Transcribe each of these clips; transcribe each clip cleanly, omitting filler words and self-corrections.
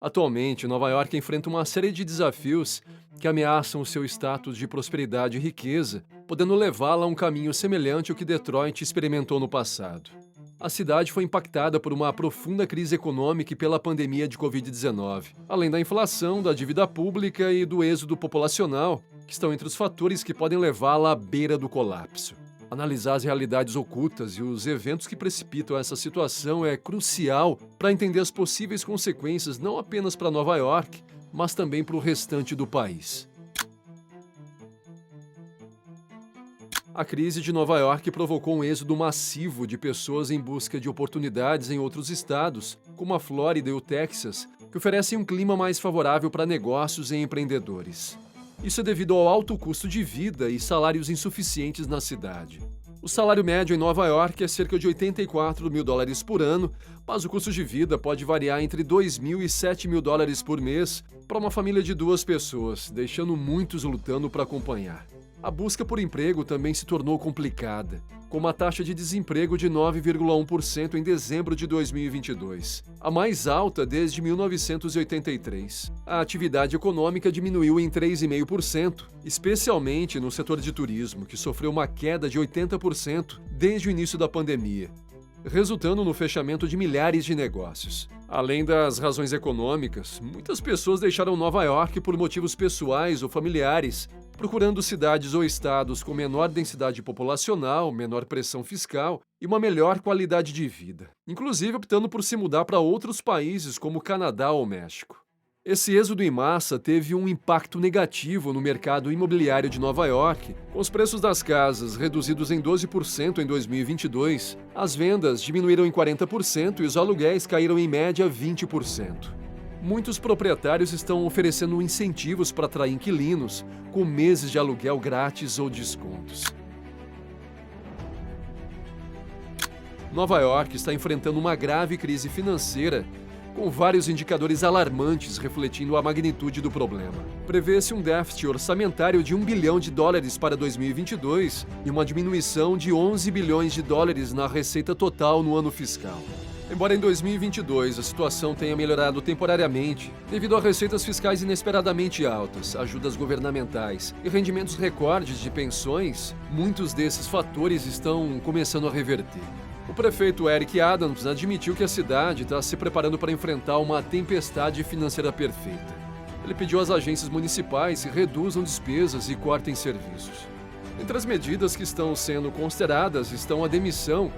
Atualmente, Nova York enfrenta uma série de desafios que ameaçam o seu status de prosperidade e riqueza, podendo levá-la a um caminho semelhante ao que Detroit experimentou no passado. A cidade foi impactada por uma profunda crise econômica e pela pandemia de Covid-19, além da inflação, da dívida pública e do êxodo populacional, que estão entre os fatores que podem levá-la à beira do colapso. Analisar as realidades ocultas e os eventos que precipitam essa situação é crucial para entender as possíveis consequências não apenas para Nova York, mas também para o restante do país. A crise de Nova York provocou um êxodo massivo de pessoas em busca de oportunidades em outros estados, como a Flórida e o Texas, que oferecem um clima mais favorável para negócios e empreendedores. Isso é devido ao alto custo de vida e salários insuficientes na cidade. O salário médio em Nova York é cerca de $84.000 por ano, mas o custo de vida pode variar entre $2.000 e $7.000 por mês para uma família de 2 pessoas, deixando muitos lutando para acompanhar. A busca por emprego também se tornou complicada, com uma taxa de desemprego de 9,1% em dezembro de 2022, a mais alta desde 1983. A atividade econômica diminuiu em 3,5%, especialmente no setor de turismo, que sofreu uma queda de 80% desde o início da pandemia, resultando no fechamento de milhares de negócios. Além das razões econômicas, muitas pessoas deixaram Nova York por motivos pessoais ou familiares, procurando cidades ou estados com menor densidade populacional, menor pressão fiscal e uma melhor qualidade de vida, inclusive optando por se mudar para outros países como o Canadá ou o México. Esse êxodo em massa teve um impacto negativo no mercado imobiliário de Nova York, com os preços das casas reduzidos em 12% em 2022, as vendas diminuíram em 40% e os aluguéis caíram em média 20%. Muitos proprietários estão oferecendo incentivos para atrair inquilinos, com meses de aluguel grátis ou descontos. Nova York está enfrentando uma grave crise financeira, com vários indicadores alarmantes refletindo a magnitude do problema. Prevê-se um déficit orçamentário de $1 bilhão para 2022 e uma diminuição de $11 bilhões na receita total no ano fiscal. Embora em 2022 a situação tenha melhorado temporariamente, devido a receitas fiscais inesperadamente altas, ajudas governamentais e rendimentos recordes de pensões, muitos desses fatores estão começando a reverter. O prefeito Eric Adams admitiu que a cidade está se preparando para enfrentar uma tempestade financeira perfeita. Ele pediu às agências municipais que reduzam despesas e cortem serviços. Entre as medidas que estão sendo consideradas estão a demissão,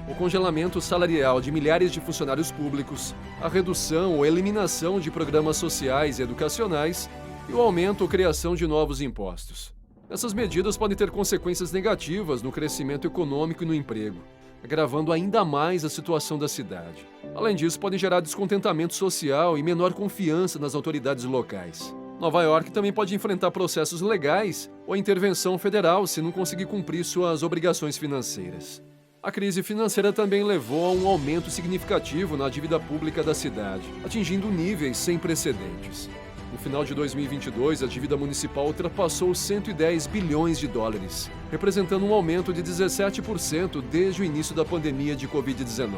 o congelamento salarial de milhares de funcionários públicos, a redução ou eliminação de programas sociais e educacionais e o aumento ou criação de novos impostos. Essas medidas podem ter consequências negativas no crescimento econômico e no emprego, agravando ainda mais a situação da cidade. Além disso, podem gerar descontentamento social e menor confiança nas autoridades locais. Nova York também pode enfrentar processos legais ou intervenção federal se não conseguir cumprir suas obrigações financeiras. A crise financeira também levou a um aumento significativo na dívida pública da cidade, atingindo níveis sem precedentes. No final de 2022, a dívida municipal ultrapassou $110 bilhões, representando um aumento de 17% desde o início da pandemia de Covid-19.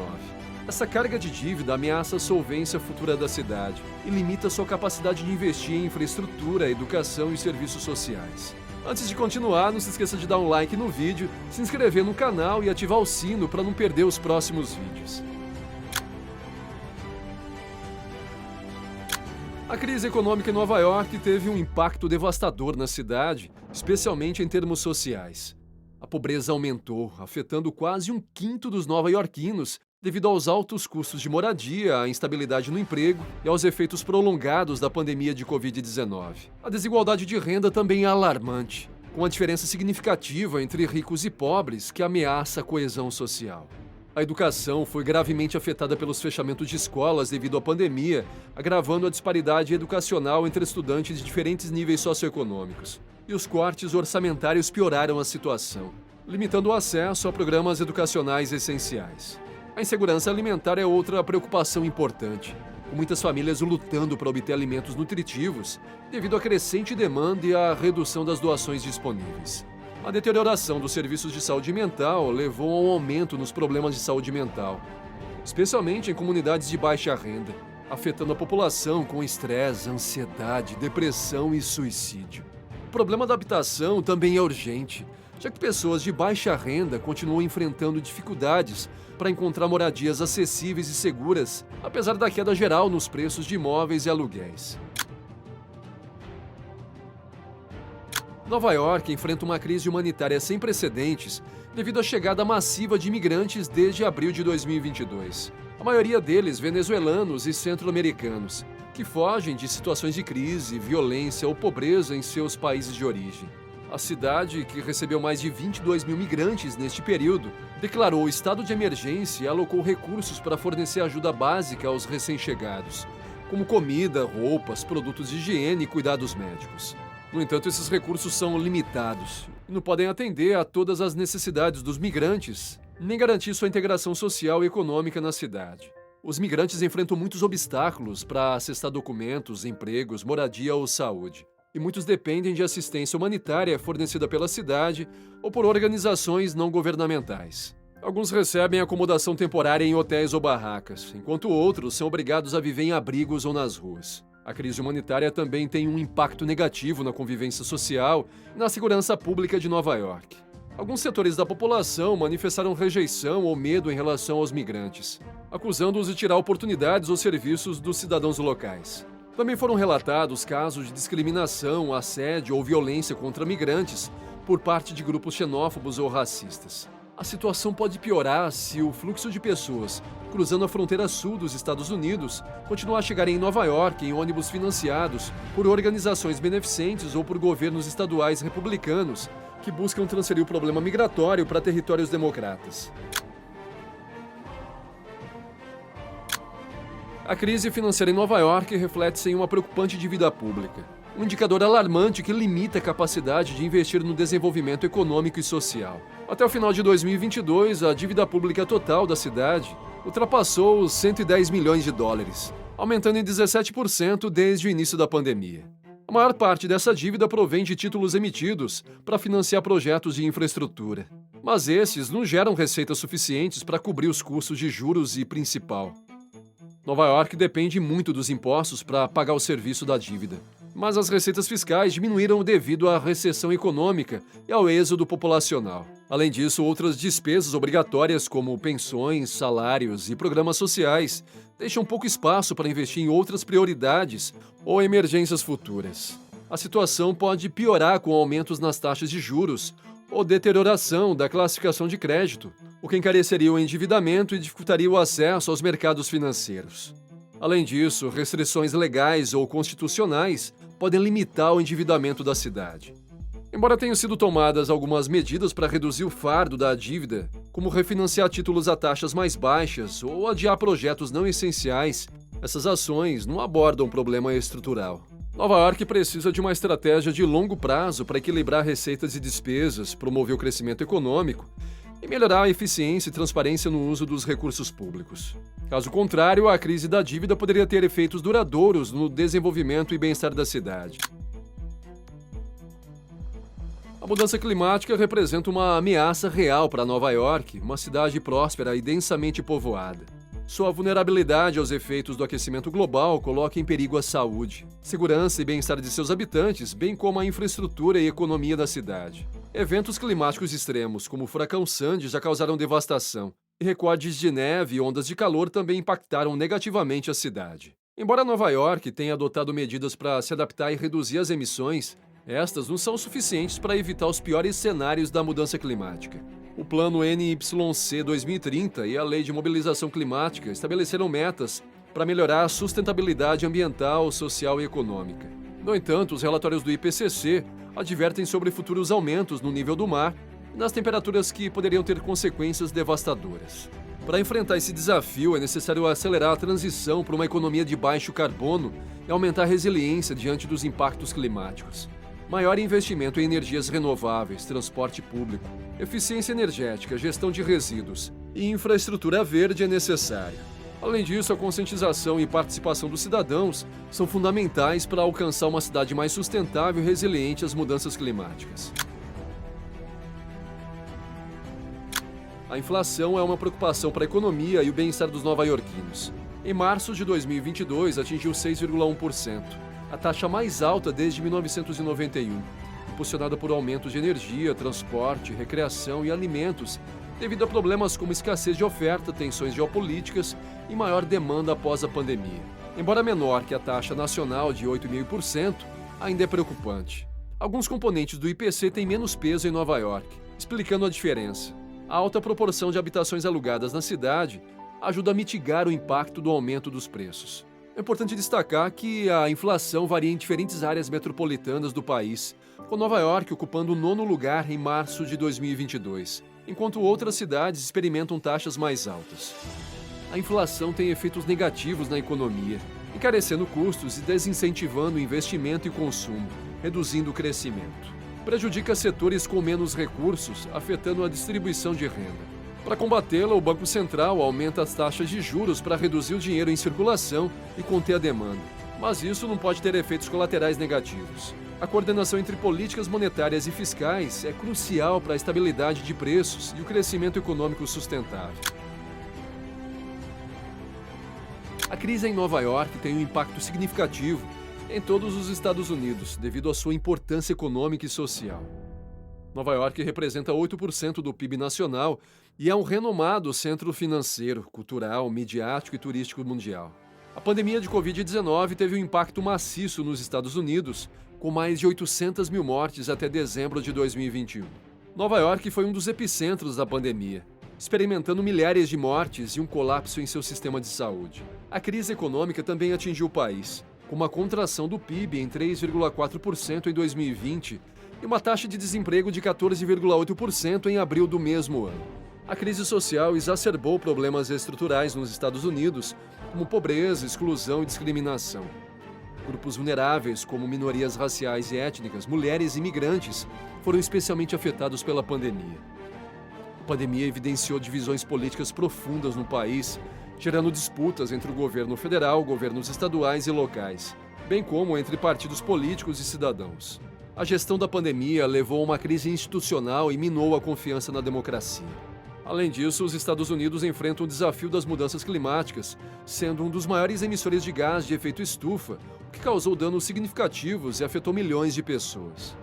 Essa carga de dívida ameaça a solvência futura da cidade e limita sua capacidade de investir em infraestrutura, educação e serviços sociais. Antes de continuar, não se esqueça de dar um like no vídeo, se inscrever no canal e ativar o sino para não perder os próximos vídeos. A crise econômica em Nova York teve um impacto devastador na cidade, especialmente em termos sociais. A pobreza aumentou, afetando quase um quinto dos nova-iorquinos, devido aos altos custos de moradia, à instabilidade no emprego e aos efeitos prolongados da pandemia de Covid-19. A desigualdade de renda também é alarmante, com uma diferença significativa entre ricos e pobres que ameaça a coesão social. A educação foi gravemente afetada pelos fechamentos de escolas devido à pandemia, agravando a disparidade educacional entre estudantes de diferentes níveis socioeconômicos. E os cortes orçamentários pioraram a situação, limitando o acesso a programas educacionais essenciais. A insegurança alimentar é outra preocupação importante, com muitas famílias lutando para obter alimentos nutritivos devido à crescente demanda e à redução das doações disponíveis. A deterioração dos serviços de saúde mental levou a um aumento nos problemas de saúde mental, especialmente em comunidades de baixa renda, afetando a população com estresse, ansiedade, depressão e suicídio. O problema da habitação também é urgente, já que pessoas de baixa renda continuam enfrentando dificuldades para encontrar moradias acessíveis e seguras, apesar da queda geral nos preços de imóveis e aluguéis. Nova York enfrenta uma crise humanitária sem precedentes devido à chegada massiva de imigrantes desde abril de 2022. A maioria deles venezuelanos e centro-americanos, que fogem de situações de crise, violência ou pobreza em seus países de origem. A cidade, que recebeu mais de 22 mil migrantes neste período, declarou estado de emergência e alocou recursos para fornecer ajuda básica aos recém-chegados, como comida, roupas, produtos de higiene e cuidados médicos. No entanto, esses recursos são limitados e não podem atender a todas as necessidades dos migrantes, nem garantir sua integração social e econômica na cidade. Os migrantes enfrentam muitos obstáculos para acessar documentos, empregos, moradia ou saúde. E muitos dependem de assistência humanitária fornecida pela cidade ou por organizações não governamentais. Alguns recebem acomodação temporária em hotéis ou barracas, enquanto outros são obrigados a viver em abrigos ou nas ruas. A crise humanitária também tem um impacto negativo na convivência social e na segurança pública de Nova York. Alguns setores da população manifestaram rejeição ou medo em relação aos migrantes, acusando-os de tirar oportunidades ou serviços dos cidadãos locais. Também foram relatados casos de discriminação, assédio ou violência contra migrantes por parte de grupos xenófobos ou racistas. A situação pode piorar se o fluxo de pessoas cruzando a fronteira sul dos Estados Unidos continuar a chegar em Nova York em ônibus financiados por organizações beneficentes ou por governos estaduais republicanos que buscam transferir o problema migratório para territórios democratas. A crise financeira em Nova York reflete-se em uma preocupante dívida pública, um indicador alarmante que limita a capacidade de investir no desenvolvimento econômico e social. Até o final de 2022, a dívida pública total da cidade ultrapassou os 110 milhões de dólares, aumentando em 17% desde o início da pandemia. A maior parte dessa dívida provém de títulos emitidos para financiar projetos de infraestrutura. Mas esses não geram receitas suficientes para cobrir os custos de juros e principal. Nova York depende muito dos impostos para pagar o serviço da dívida, mas as receitas fiscais diminuíram devido à recessão econômica e ao êxodo populacional. Além disso, outras despesas obrigatórias como pensões, salários e programas sociais deixam pouco espaço para investir em outras prioridades ou emergências futuras. A situação pode piorar com aumentos nas taxas de juros ou deterioração da classificação de crédito, o que encareceria o endividamento e dificultaria o acesso aos mercados financeiros. Além disso, restrições legais ou constitucionais podem limitar o endividamento da cidade. Embora tenham sido tomadas algumas medidas para reduzir o fardo da dívida, como refinanciar títulos a taxas mais baixas ou adiar projetos não essenciais, essas ações não abordam o problema estrutural. Nova York precisa de uma estratégia de longo prazo para equilibrar receitas e despesas, promover o crescimento econômico e melhorar a eficiência e transparência no uso dos recursos públicos. Caso contrário, a crise da dívida poderia ter efeitos duradouros no desenvolvimento e bem-estar da cidade. A mudança climática representa uma ameaça real para Nova York, uma cidade próspera e densamente povoada. Sua vulnerabilidade aos efeitos do aquecimento global coloca em perigo a saúde, segurança e bem-estar de seus habitantes, bem como a infraestrutura e economia da cidade. Eventos climáticos extremos, como o furacão Sandy, já causaram devastação, e recordes de neve e ondas de calor também impactaram negativamente a cidade. Embora Nova York tenha adotado medidas para se adaptar e reduzir as emissões, estas não são suficientes para evitar os piores cenários da mudança climática. O Plano NYC 2030 e a Lei de Mobilização Climática estabeleceram metas para melhorar a sustentabilidade ambiental, social e econômica. No entanto, os relatórios do IPCC advertem sobre futuros aumentos no nível do mar e nas temperaturas que poderiam ter consequências devastadoras. Para enfrentar esse desafio, é necessário acelerar a transição para uma economia de baixo carbono e aumentar a resiliência diante dos impactos climáticos. Maior investimento em energias renováveis, transporte público, eficiência energética, gestão de resíduos e infraestrutura verde é necessário. Além disso, a conscientização e participação dos cidadãos são fundamentais para alcançar uma cidade mais sustentável e resiliente às mudanças climáticas. A inflação é uma preocupação para a economia e o bem-estar dos nova-iorquinos. Em março de 2022, atingiu 6,1%, a taxa mais alta desde 1991, impulsionada por aumentos de energia, transporte, recreação e alimentos, devido a problemas como escassez de oferta, tensões geopolíticas e maior demanda após a pandemia. Embora menor que a taxa nacional de 8,5%, ainda é preocupante. Alguns componentes do IPC têm menos peso em Nova York, explicando a diferença. A alta proporção de habitações alugadas na cidade ajuda a mitigar o impacto do aumento dos preços. É importante destacar que a inflação varia em diferentes áreas metropolitanas do país, com Nova York ocupando o 9º lugar em março de 2022, enquanto outras cidades experimentam taxas mais altas. A inflação tem efeitos negativos na economia, encarecendo custos e desincentivando o investimento e consumo, reduzindo o crescimento. Prejudica setores com menos recursos, afetando a distribuição de renda. Para combatê-la, o Banco Central aumenta as taxas de juros para reduzir o dinheiro em circulação e conter a demanda. Mas isso não pode ter efeitos colaterais negativos. A coordenação entre políticas monetárias e fiscais é crucial para a estabilidade de preços e o crescimento econômico sustentável. A crise em Nova York tem um impacto significativo em todos os Estados Unidos, devido à sua importância econômica e social. Nova York representa 8% do PIB nacional e é um renomado centro financeiro, cultural, midiático e turístico mundial. A pandemia de Covid-19 teve um impacto maciço nos Estados Unidos, com mais de 800 mil mortes até dezembro de 2021. Nova York foi um dos epicentros da pandemia, experimentando milhares de mortes e um colapso em seu sistema de saúde. A crise econômica também atingiu o país, com uma contração do PIB em 3,4% em 2020 e uma taxa de desemprego de 14,8% em abril do mesmo ano. A crise social exacerbou problemas estruturais nos Estados Unidos, como pobreza, exclusão e discriminação. Grupos vulneráveis, como minorias raciais e étnicas, mulheres e imigrantes, foram especialmente afetados pela pandemia. A pandemia evidenciou divisões políticas profundas no país, gerando disputas entre o governo federal, governos estaduais e locais, bem como entre partidos políticos e cidadãos. A gestão da pandemia levou a uma crise institucional e minou a confiança na democracia. Além disso, os Estados Unidos enfrentam o desafio das mudanças climáticas, sendo um dos maiores emissores de gás de efeito estufa, o que causou danos significativos e afetou milhões de pessoas.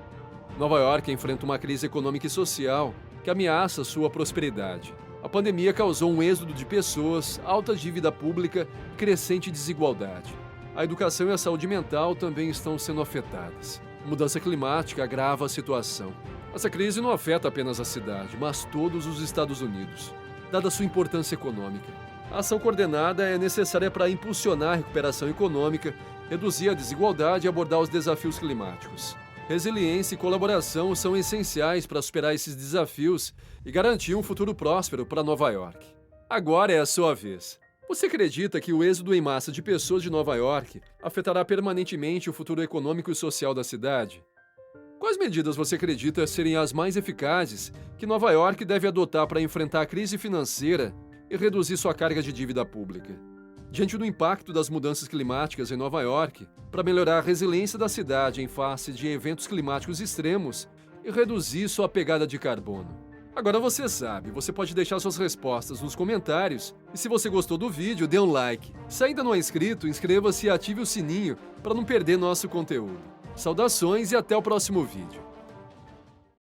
Nova York enfrenta uma crise econômica e social que ameaça sua prosperidade. A pandemia causou um êxodo de pessoas, alta dívida pública e crescente desigualdade. A educação e a saúde mental também estão sendo afetadas. A mudança climática agrava a situação. Essa crise não afeta apenas a cidade, mas todos os Estados Unidos, dada sua importância econômica. A ação coordenada é necessária para impulsionar a recuperação econômica, reduzir a desigualdade e abordar os desafios climáticos. Resiliência e colaboração são essenciais para superar esses desafios e garantir um futuro próspero para Nova York. Agora é a sua vez. Você acredita que o êxodo em massa de pessoas de Nova York afetará permanentemente o futuro econômico e social da cidade? Quais medidas você acredita serem as mais eficazes que Nova York deve adotar para enfrentar a crise financeira e reduzir sua carga de dívida pública? Diante do impacto das mudanças climáticas em Nova York, para melhorar a resiliência da cidade em face de eventos climáticos extremos e reduzir sua pegada de carbono. Agora você sabe, você pode deixar suas respostas nos comentários e se você gostou do vídeo, dê um like. Se ainda não é inscrito, inscreva-se e ative o sininho para não perder nosso conteúdo. Saudações e até o próximo vídeo.